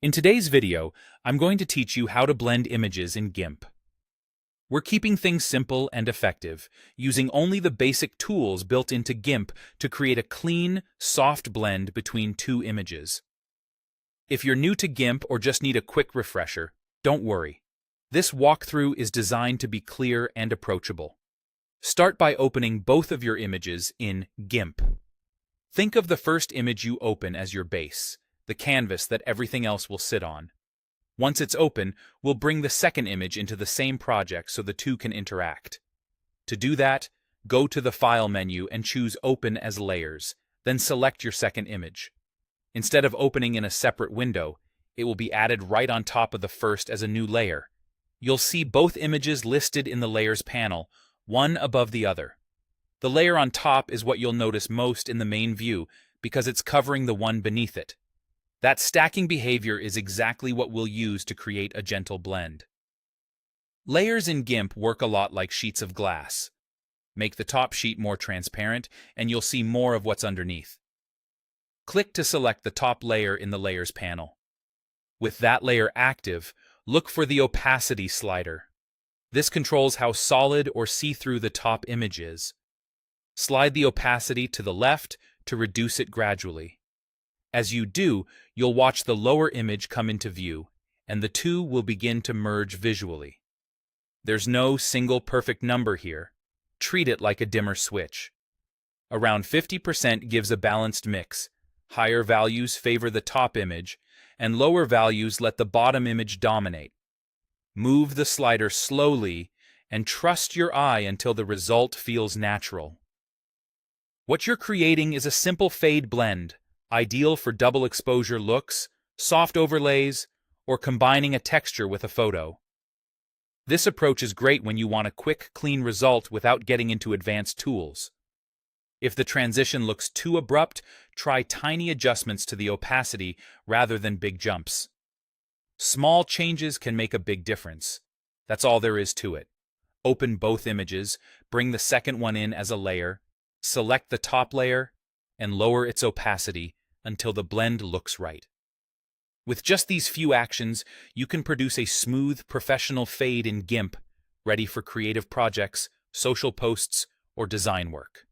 In today's video, I'm going to teach you how to blend images in GIMP. We're keeping things simple and effective, using only the basic tools built into GIMP to create a clean, soft blend between two images. If you're new to GIMP or just need a quick refresher, don't worry. This walkthrough is designed to be clear and approachable. Start by opening both of your images in GIMP. Think of the first image you open as your base, the canvas that everything else will sit on. Once it's open, we'll bring the second image into the same project so the two can interact. To do that, go to the File menu and choose Open as Layers, then select your second image. Instead of opening in a separate window, it will be added right on top of the first as a new layer. You'll see both images listed in the Layers panel, one above the other. The layer on top is what you'll notice most in the main view because it's covering the one beneath it. That stacking behavior is exactly what we'll use to create a gentle blend. Layers in GIMP work a lot like sheets of glass. Make the top sheet more transparent, and you'll see more of what's underneath. Click to select the top layer in the Layers panel. With that layer active, look for the opacity slider. This controls how solid or see-through the top image is. Slide the opacity to the left to reduce it gradually. As you do, you'll watch the lower image come into view, and the two will begin to merge visually. There's no single perfect number here. Treat it like a dimmer switch. Around 50% gives a balanced mix. Higher values favor the top image, and lower values let the bottom image dominate. Move the slider slowly and trust your eye until the result feels natural. What you're creating is a simple fade blend, ideal for double exposure looks, soft overlays, or combining a texture with a photo. This approach is great when you want a quick, clean result without getting into advanced tools. If the transition looks too abrupt, try tiny adjustments to the opacity rather than big jumps. Small changes can make a big difference. That's all there is to it. Open both images, bring the second one in as a layer, select the top layer, and lower its opacity until the blend looks right. With just these few actions, you can produce a smooth, professional fade in GIMP, ready for creative projects, social posts, or design work.